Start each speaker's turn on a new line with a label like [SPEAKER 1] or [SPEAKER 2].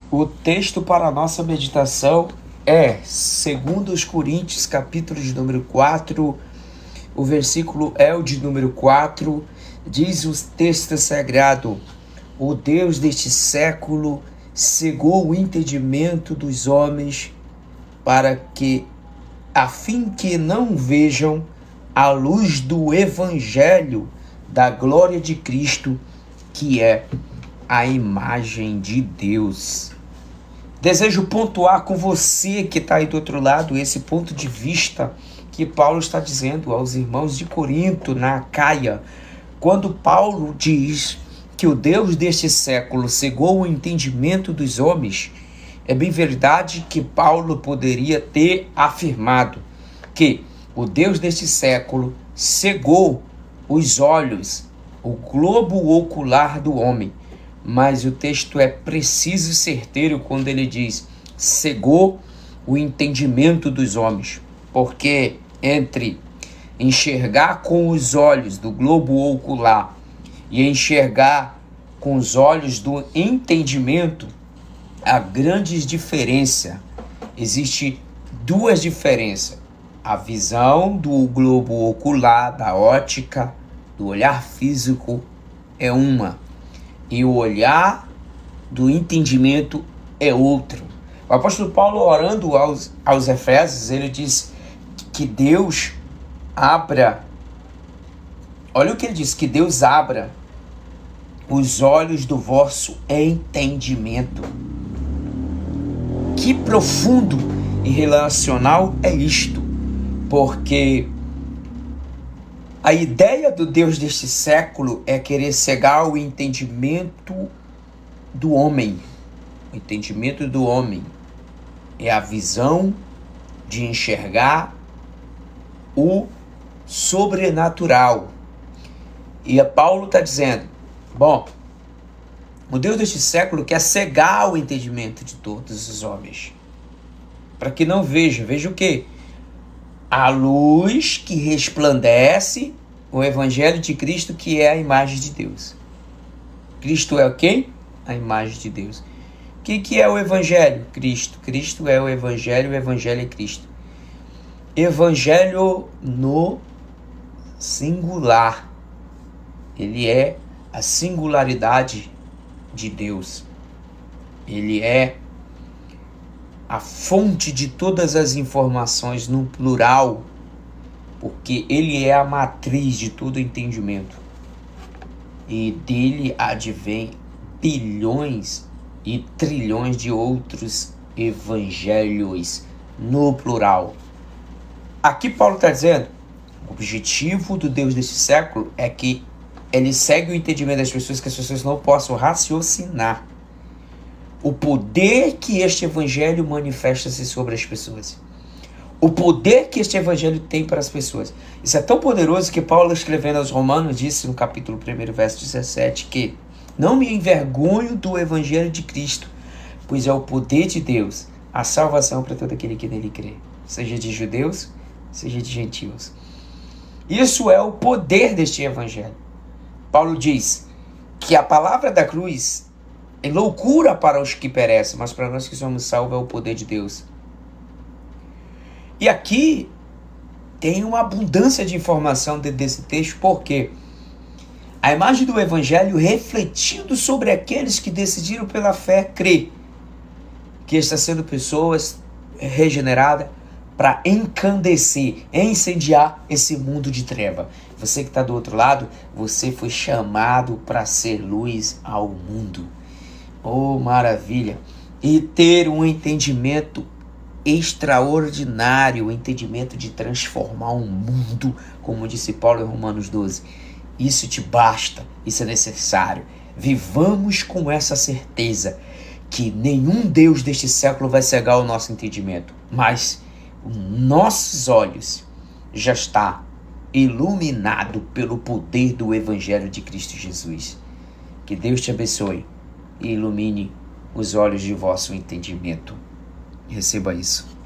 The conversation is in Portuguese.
[SPEAKER 1] O texto para a nossa meditação é 2 Coríntios, capítulo de número 4, o versículo é o de número 4, diz o texto sagrado: o Deus deste século cegou o entendimento dos homens a fim que não vejam a luz do evangelho da glória de Cristo, que é a imagem de Deus. Desejo pontuar com você que está aí do outro lado esse ponto de vista que Paulo está dizendo aos irmãos de Corinto, na Acaia, quando Paulo diz que o Deus deste século cegou o entendimento dos homens. É bem verdade que Paulo poderia ter afirmado que o Deus deste século cegou os olhos, o globo ocular do homem. Mas o texto é preciso e certeiro quando ele diz: cegou o entendimento dos homens. Porque entre enxergar com os olhos do globo ocular e enxergar com os olhos do entendimento, há grande diferença. Existem duas diferenças: a visão do globo ocular, da ótica, do olhar físico é uma, e o olhar do entendimento é outro. O apóstolo Paulo, orando aos Efésios, ele diz que Deus abra, olha o que ele diz, que Deus abra os olhos do vosso entendimento. Que profundo e relacional é isto, porque a ideia do Deus deste século é querer cegar o entendimento do homem. O entendimento do homem é a visão de enxergar o sobrenatural. E Paulo está dizendo, o Deus deste século quer cegar o entendimento de todos os homens, para que não veja o quê? A luz que resplandece o evangelho de Cristo, que é a imagem de Deus. Cristo é o quê? A imagem de Deus. O que é o evangelho? Cristo. Cristo é o evangelho é Cristo. Evangelho no singular. Ele é a singularidade de Deus. Ele é a fonte de todas as informações no plural, porque ele é a matriz de todo entendimento. E dele advém bilhões e trilhões de outros evangelhos no plural. Aqui Paulo está dizendo, o objetivo do Deus desse século é que ele segue o entendimento das pessoas, que as pessoas não possam raciocinar o poder que este evangelho manifesta-se sobre as pessoas. O poder que este evangelho tem para as pessoas. Isso é tão poderoso que Paulo, escrevendo aos Romanos, disse no capítulo 1, verso 17, que não me envergonho do evangelho de Cristo, pois é o poder de Deus, a salvação para todo aquele que nele crê, seja de judeus, seja de gentios. Isso é o poder deste evangelho. Paulo diz que a palavra da cruz é loucura para os que perecem, mas para nós que somos salvos é o poder de Deus. E aqui tem uma abundância de informação dentro desse texto, porque a imagem do evangelho refletindo sobre aqueles que decidiram pela fé crer, que está sendo pessoas regeneradas para encandecer, incendiar esse mundo de treva. Você que está do outro lado, você foi chamado para ser luz ao mundo. Oh, maravilha! E ter um entendimento extraordinário, o entendimento de transformar um mundo, como disse Paulo em Romanos 12. Isso te basta, isso é necessário. Vivamos com essa certeza que nenhum Deus deste século vai cegar o nosso entendimento, mas nossos olhos já está iluminado pelo poder do evangelho de Cristo Jesus. Que Deus te abençoe e ilumine os olhos de vosso entendimento. Receba isso.